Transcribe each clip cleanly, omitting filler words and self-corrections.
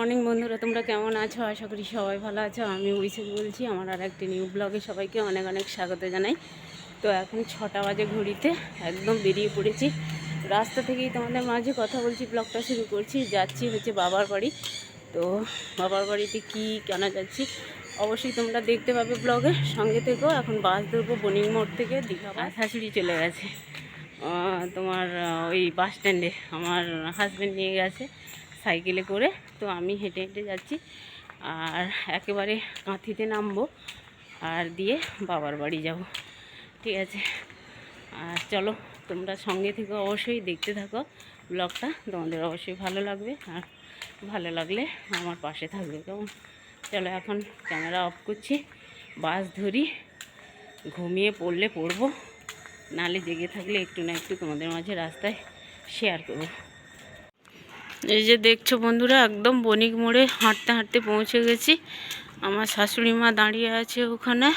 Morning বন্ধুরা, তোমরা কেমন আছো? আশা করি সবাই ভালো আছো। আমি উইসেল বলছি। আমার আর একটি নিউ ব্লগে সবাইকে অনেক অনেক স্বাগত জানাই। তো এখন 6টা বাজে ঘড়িতে, একদম বেরিয়ে পড়েছি। রাস্তা থেকেই তোমাদের মাঝে কথা বলছি, ব্লগটা শুরু করছি। যাচ্ছি হচ্ছে বাবার বাড়ি। তো বাবার বাড়িতে কি কেন যাচ্ছি অবশ্যই তোমরা দেখতে পাবে ব্লগে, সঙ্গে থেকেও। এখন বাস ধরবো বনিং মোড় থেকে দীঘা বাস। শাশুড়ি চলে গেছে তোমার ওই বাস স্ট্যান্ডে, আমার হাজব্যান্ড নিয়ে গেছে সাইকেলে করে। তো আমি হেঁটে হেঁটে যাচ্ছি, আর একেবারে কাঁথিতে নামবো, আর দিয়ে বাবার বাড়ি যাব। ঠিক আছে, আর চলো তোমরা সঙ্গে থেকে অবশ্যই দেখতে থাকো ব্লগটা, তোমাদের অবশ্যই ভালো লাগবে। আর ভালো লাগলে আমার পাশে থাকবে, কেমন? চলো এখন ক্যামেরা অফ করছি, বাস ধরি। ঘুমিয়ে পড়লে পড়বো, নালে জেগে থাকলে একটু না একটু তোমাদের মাঝে রাস্তায় শেয়ার করবো। এই যে দেখছো বন্ধুরা, একদম বণিক মোড়ে হাঁটতে হাঁটতে পৌঁছে গেছি। আমার শাশুড়ি মা দাঁড়িয়ে আছে ওখানে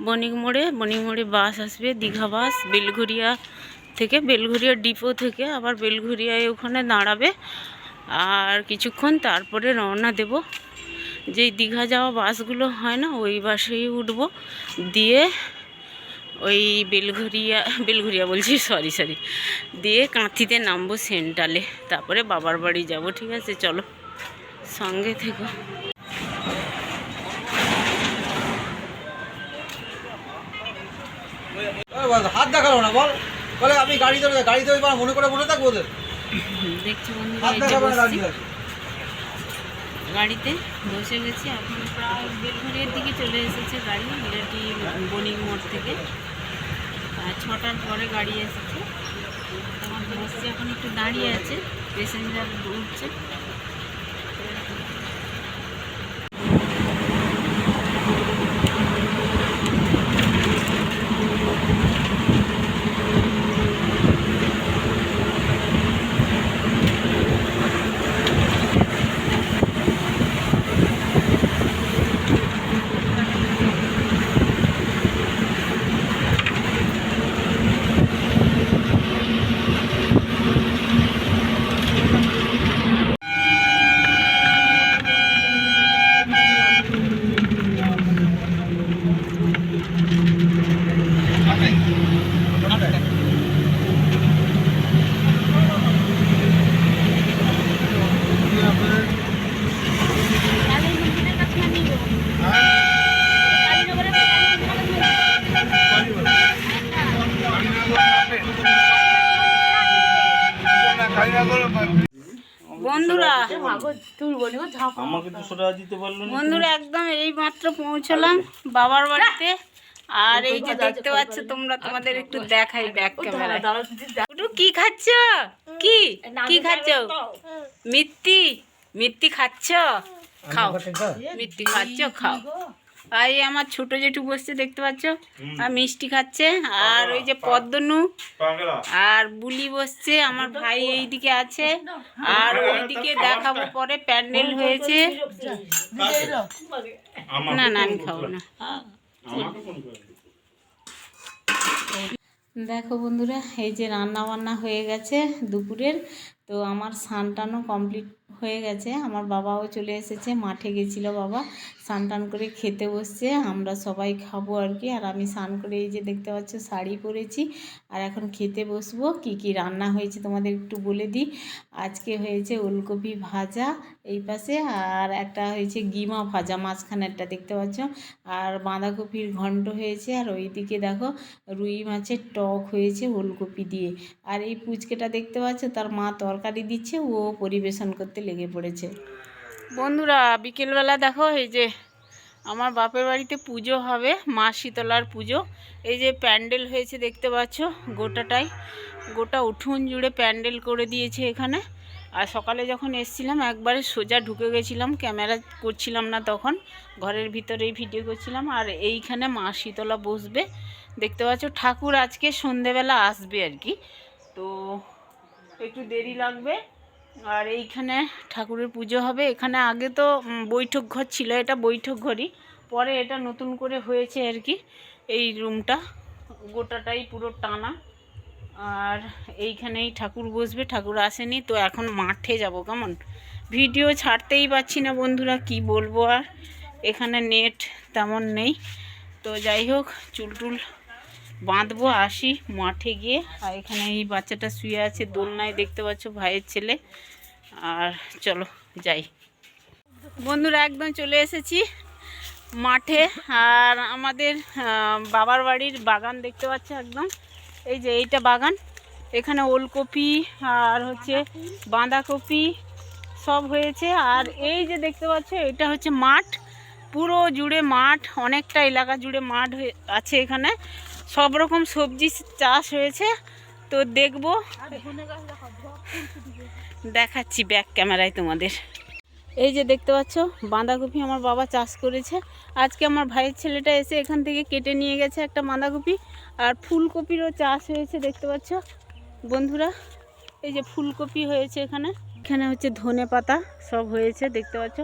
বণিক মোড়ে বাস আসবে, দীঘা বাস, বেলঘরিয়া থেকে, বেলঘরিয়া ডিপো থেকে আবার বেলঘরিয়ায় ওখানে দাঁড়াবে। আর কিছুক্ষণ তারপরে রওনা দেব। যেই দীঘা যাওয়া বাসগুলো হয় না, ওই বাসেই উঠবো, দিয়ে ওই বেলঘরিয়া বলছি, সরি দিয়ে কাঁথিতে নামবো সেন্ট্রালে, তারপরে বাবার বাড়ি যাব। ঠিক আছে, চলো সঙ্গে থেকো। হাত দেখালো না, বল বলে আমি গাড়িতে মনে করে বসে থাকবো। দেখছি বন্ধুরা, গাড়িতে বসে গেছি। এখন প্রায় বেলঘরিয়ার দিকে চলে এসেছে গাড়ি, বিরাটি বণিক মোড় থেকে। 6টার পরে গাড়ি এসেছে। আমার বসছে, এখন একটু দাঁড়িয়ে আছে, প্যাসেঞ্জার উঠছে। বন্ধুরা একদম এই মাত্র পৌঁছলাম বাবার বাড়িতে। আর এই যে দেখতে পাচ্ছ তোমরা, তোমাদের একটু দেখাই ব্যাক ক্যামেরা। কি খাচ্ছ? কি খাচ্ছ? মিত্তি খাচ্ছ? খাও, মিত্তি খাচ্ছ, খাও। আর এই আমার ছোট জেঠু বসছে, দেখতে পাচ্ছ, আর মিষ্টি খাচ্ছে। আর ওই যে পদ্মনু আর বুলি বসছে, আমার ভাই এইদিকে আছে। আর ওইদিকে দেখাবো পরে, প্যান্ডেল হয়েছে। না আমি খাবো না। দেখো বন্ধুরা, এই যে রান্না বান্না হয়ে গেছে দুপুরের। তো আমার স্নান টানও কমপ্লিট হয়ে গেছে। আমার বাবাও চলে এসেছে, মাঠে গেছিল বাবা, স্নান টান করে খেতে বসছে। আমরা সবাই খাবো আর কি। আর আমি স্নান করে এই যে দেখতে পাচ্ছ শাড়ি পরেছি, আর এখন খেতে বসবো। কি রান্না হয়েছে তোমাদের একটু বলে দিই। আজকে হয়েছে ওলকপি ভাজা এই পাশে, আর একটা হয়েছে গিমা ভাজা, মাঝখানেরটা দেখতে পাচ্ছ, আর বাঁধাকপির ঘন্ট হয়েছে। আর ওইদিকে দেখো রুই মাছের টক হয়েছে ওলকপি দিয়ে। আর এই পুচকেটা দেখতে পাচ্ছ, তার মা তরকারি দিচ্ছে, ও পরিবেশন করতে লেগে পড়েছে। বন্ধুরা বিকেলবেলা দেখো, এই যে আমার বাপের বাড়িতে পুজো হবে, মা শীতলার পুজো। এই যে প্যান্ডেল হয়েছে দেখতে পাচ্ছ, গোটা উঠোন জুড়ে প্যান্ডেল করে দিয়েছে এখানে। আর সকালে যখন এসছিলাম একবারে সোজা ঢুকে গেছিলাম, ক্যামেরা করছিলাম না তখন, ঘরের ভিতরেই ভিডিও করছিলাম। আর এইখানে মা শীতলা বসবে দেখতে পাচ্ছ। ঠাকুর আজকে সন্ধেবেলা আসবে আর কি, তো একটু দেরি লাগবে। আর এইখানে ঠাকুরের পুজো হবে। এখানে আগে তো বৈঠক ঘর ছিল, এটা বৈঠক ঘরই, পরে এটা নতুন করে হয়েছে আর কি। এই রুমটা গোটাটাই পুরো টানা। আর এইখানেই ঠাকুর বসবে, ঠাকুর আসেনি তো। এখন মাঠে যাব, কেমন ভিডিও ছাড়তেই পারছি না বন্ধুরা, কি বলবো আর, এখানে নেট তেমন নেই। তো যাই হোক, চুল বাঁধবো, আসি মাঠে গিয়ে। আর এখানে এই বাচ্চাটা শুয়ে আছে দোলনায়, দেখতে পাচ্ছ, ভাইয়ের ছেলে। আর চলো যাই বন্ধুরা, একদম চলে এসেছি মাঠে। আর আমাদের বাবার বাড়ির বাগান দেখতে পাচ্ছ একদম, এই যে এইটা বাগান। এখানে ওলকপি আর হচ্ছে বাঁধাকপি সব হয়েছে। আর এই যে দেখতে পাচ্ছ, এটা হচ্ছে মাঠ, পুরো জুড়ে মাঠ, অনেকটা এলাকা জুড়ে মাঠ আছে। এখানে সব রকম সবজি চাষ হয়েছে। তো দেখবো, দেখাচ্ছি ব্যাক ক্যামেরায় তোমাদের। এই যে দেখতে পাচ্ছ বাঁধাকপি আমার বাবা চাষ করেছে। আজকে আমার ভাইয়ের ছেলেটা এসে এখান থেকে কেটে নিয়ে গেছে একটা বাঁধাকপি। আর ফুলকপিরও চাষ হয়েছে দেখতে পাচ্ছ বন্ধুরা, এই যে ফুলকপি হয়েছে এখানে। এখানে হচ্ছে ধনে পাতা সব হয়েছে দেখতে পাচ্ছ।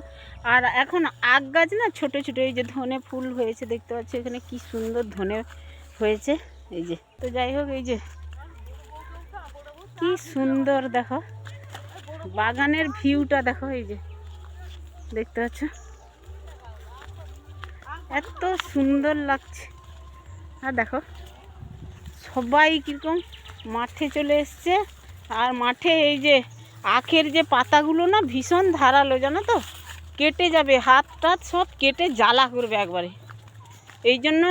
আর এখন আগ গাছ না, ছোট ছোট, এই যে ধনে ফুল হয়েছে দেখতে পাচ্ছ এখানে, কি সুন্দর ধনে হয়েছে এই যে। তো যাই হোক, এই যে কি সুন্দর দেখো বাগানের ভিউটা, দেখো এই যে দেখতে পাচ্ছ, এত সুন্দর লাগছে। আর দেখো সবাই কীরকম মাঠে চলে এসছে। আর মাঠে এই যে আখের যে পাতাগুলো না ভীষণ ধারালো, জানো তো, কেটে যাবে, হাত টাত সব কেটে জ্বালা করবে একবারে। এই জন্য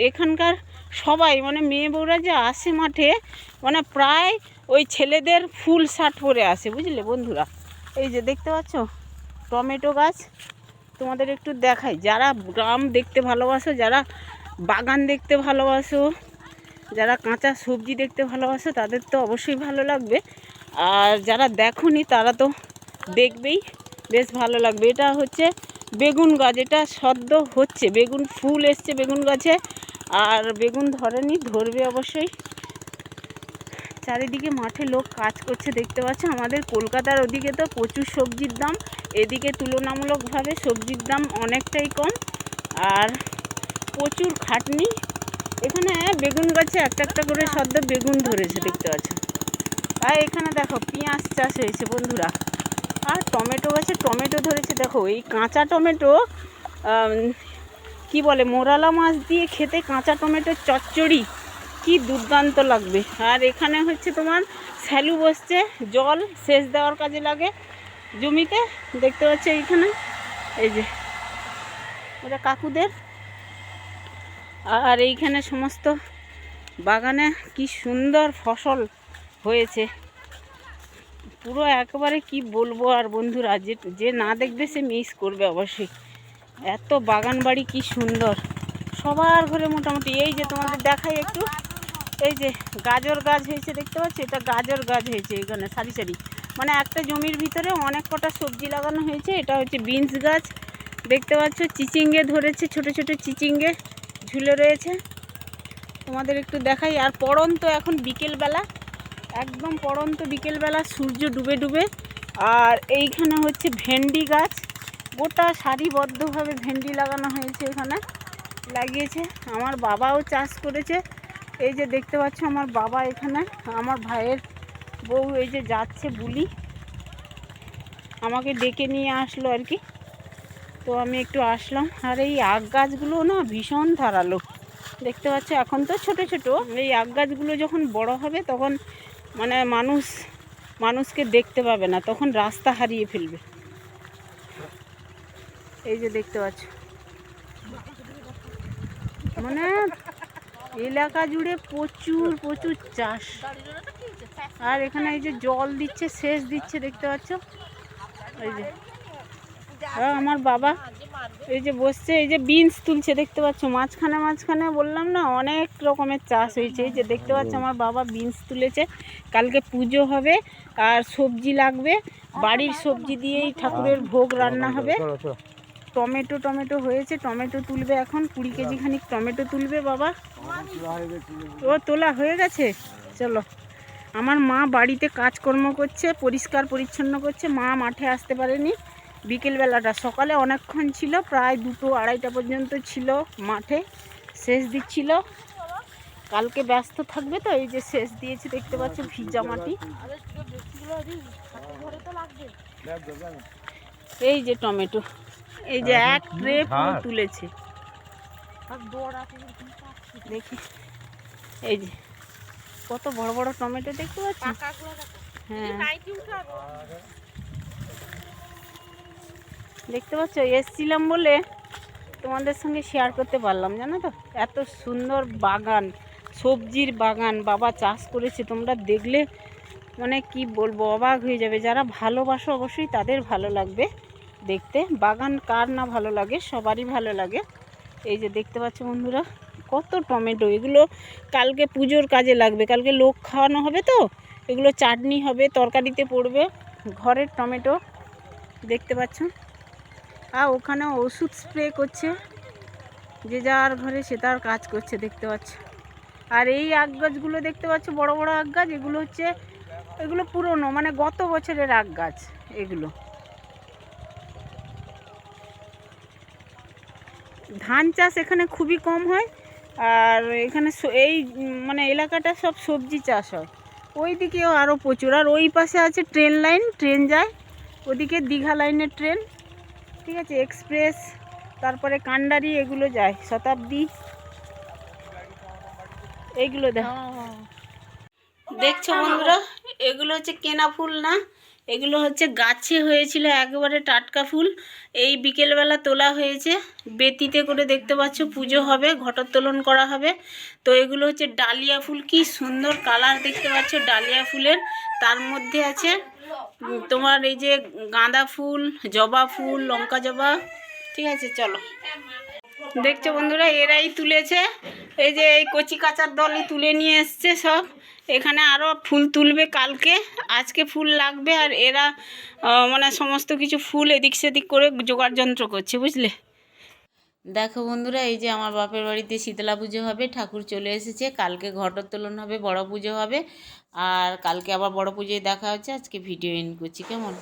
এখানকার সবাই মানে মেয়ে বউরা যে আসে মাঠে, মানে প্রায় ওই ছেলেদের ফুল শার্ট পরে আসে, বুঝলে বন্ধুরা। এই যে দেখতে পাচ্ছ টমেটো গাছ, তোমাদের একটু দেখাই। যারা গ্রাম দেখতে ভালোবাসো, যারা বাগান দেখতে ভালোবাসো, যারা কাঁচা সবজি দেখতে ভালোবাসো, তাদের তো অবশ্যই ভালো লাগবে। আর যারা দেখোনি তারা তো দেখবেই, বেশ ভালো লাগবে। এটা হচ্ছে বেগুন গাছ, এটা সদ্য হচ্ছে, বেগুন ফুল এসছে বেগুন গাছে। আর বেগুন ধরেনি, ধরবে অবশ্যই। চারিদিকে মাঠে লোক কাজ করছে দেখতে পাচ্ছ। আমাদের কলকাতার ওদিকে তো প্রচুর সবজির দাম, এদিকে তুলনামূলকভাবে সবজির দাম অনেকটাই কম। আর প্রচুর খাটনি। এখানে বেগুন গাছে একটা একটা করে সদ্য বেগুন ধরেছে দেখতে পাচ্ছ। আর এখানে দেখো পেঁয়াজ চাষ হয়েছে বন্ধুরা। আর টমেটো গাছে টমেটো ধরেছে দেখো, এই কাঁচা টমেটো কি বলে, মোরালা মাছ দিয়ে খেতে কাঁচা টমেটোর চচ্চড়ি কি দুর্দান্ত লাগবে। আর এখানে হচ্ছে তোমার স্যালু বসছে, জল সেচ দেওয়ার কাজে লাগে জমিতে দেখতে পাচ্ছ এইখানে। এই যে এটা কাকুদের। আর এইখানে সমস্ত বাগানে কি সুন্দর ফসল হয়েছে, পুরো একেবারে কি বলবো আর বন্ধুরা, যে না দেখবে সে মিস করবে অবশ্যই। এত বাগান বাড়ি কি সুন্দর, সবার ঘরে মোটামুটি। এই যে তোমাদের দেখাই একটু, এই যে গাজর গাছ হয়েছে দেখতে পাচ্ছ, এটা গাজর গাছ হয়েছে এখানে সারি সারি, মানে একটা জমির ভিতরে অনেক কটা সবজি লাগানো হয়েছে। এটা হচ্ছে বিনস গাছ দেখতে পাচ্ছ, চিচিঙ্গে ধরেছে, ছোট ছোট চিচিঙ্গে ঝুলে রয়েছে, তোমাদের একটু দেখাই। আর পড়ন্ত এখন বিকেলবেলা, একদম পড়ন্ত বিকেলবেলা, সূর্য ডুবে ডুবে। আর এইখানে হচ্ছে ভেন্ডি গাছ, গোটা সারিবদ্ধভাবে ভেন্ডি লাগানো হয়েছে, এখানে লাগিয়েছে। আমার বাবাও চাষ করেছে, এই যে দেখতে পাচ্ছ আমার বাবা এখানে। আমার ভাইয়ের বউ এই যে যাচ্ছে বুলি, আমাকে ডেকে নিয়ে আসলো আর কি, তো আমি একটু আসলাম। আর এই আখ গাছগুলো না ভীষণ ধারালো দেখতে পাচ্ছ, এখন তো ছোট ছোট। এই আখ গাছগুলো যখন বড় হবে তখন মানে মানুষকে দেখতে পাবে না, তখন রাস্তা হারিয়ে ফেলবে। এই যে দেখতে পাচ্ছ, মানে এলাকা জুড়ে প্রচুর প্রচুর চাষ। আর এখানে এই যে জল দিচ্ছে, সেচ দিচ্ছে দেখতে পাচ্ছ। এই যে আমার বাবা এই যে বসছে, এই যে বিনস তুলছে দেখতে পাচ্ছ, মাঝখানে মাঝখানে বললাম না অনেক রকমের চাষ হয়েছে। এই যে দেখতে পাচ্ছ আমার বাবা বিনস তুলেছে, কালকে পুজো হবে আর সবজি লাগবে, বাড়ির সবজি দিয়েই ঠাকুরের ভোগ রান্না হবে। টমেটো হয়েছে, টমেটো তুলবে এখন, 20 কেজি খানিক টমেটো তুলবে বাবা। ও তোলা হয়ে গেছে, চলো। আমার মা বাড়িতে কাজকর্ম করছে, পরিষ্কার পরিচ্ছন্ন করছে, মা মাঠে আসতে পারেনি বিকেলবেলাটা। সকালে অনেকক্ষণ ছিল, প্রায় 2-2-2:30 পর্যন্ত ছিল মাঠে, সেচ দিচ্ছিল। কালকে ব্যস্ত থাকবে তো, এই যে সেচ দিয়েছে দেখতে পাচ্ছ, ভিজা মাটি। এই যে টমেটো, এই যে এক ট্রে ফুল তুলেছে দেখি, এই যে কত বড় বড় টমেটো দেখতে পাচ্ছি। হ্যাঁ দেখতে পাচ্ছ, এসছিলাম বলে তোমাদের সঙ্গে শেয়ার করতে পারলাম, জানো তো। এত সুন্দর বাগান, সবজির বাগান বাবা চাষ করেছে, তোমরা দেখলে মানে কি বলবো, অবাক হয়ে যাবে। যারা ভালোবাসো অবশ্যই তাদের ভালো লাগবে দেখতে। বাগান কার না ভালো লাগে, সবারই ভালো লাগে। এই যে দেখতে পাচ্ছ বন্ধুরা কত টমেটো, এগুলো কালকে পুজোর কাজে লাগবে, কালকে লোক খাওয়ানো হবে তো, এগুলো চাটনি হবে, তরকারিতে পড়বে। ঘরের টমেটো দেখতে পাচ্ছ। আর ওখানে ওষুধ স্প্রে করছে, যে যার ঘরে সে তার কাজ করছে দেখতে পাচ্ছ। আর এই আখ গাছগুলো দেখতে পাচ্ছ, বড় বড় আখ গাছ, এগুলো হচ্ছে, এগুলো পুরনো, মানে গত বছরের আখ গাছ এগুলো। ধান চাষ এখানে খুবই কম হয়, আর এখানে এই মানে এলাকাটা সব সবজি চাষ হয়। ওই দিকেও আরও প্রচুর। আর ওই পাশে আছে ট্রেন লাইন, ট্রেন যায় ওদিকে, দীঘা লাইনের ট্রেন, ঠিক আছে, এক্সপ্রেস, তারপরে কান্ডারি, এগুলো যায়, শতাব্দী, এইগুলো দেখছো বন্ধুরা। এগুলো হচ্ছে কেনা ফুল না, এগুলো হচ্ছে গাছে হয়েছিল একেবারে টাটকা ফুল। এই বিকেলবেলা তোলা হয়েছে, বেতিতে করে দেখতে পাচ্ছ, পুজো হবে, ঘটোত্তোলন করা হবে। তো এগুলো হচ্ছে ডালিয়া ফুল, কি সুন্দর কালার দেখতে পাচ্ছ ডালিয়া ফুলের। তার মধ্যে আছে তোমার এই যে গাঁদা ফুল, জবা ফুল, লঙ্কা জবা, ঠিক আছে। চলো, দেখছো বন্ধুরা, এরাই তুলেছে, এই যে এই কচি কাচার দলই তুলে নিয়ে এসছে সব। এখানে আরও ফুল তুলবে কালকে, আজকে ফুল লাগবে। আর এরা মানে সমস্ত কিছু ফুল এদিক সেদিক করে জোগাড় যন্ত্র করছে, বুঝলে। দেখো বন্ধুরা, এই যে আমার বাপের বাড়িতে শীতলা পুজো হবে, ঠাকুর চলে এসেছে, কালকে ঘটোত্তোলন হবে, বড় পুজো হবে। আর কালকে আবার বড় পুজোয় দেখা হচ্ছে। আজকে ভিডিও এন্ড করছি, কেমন।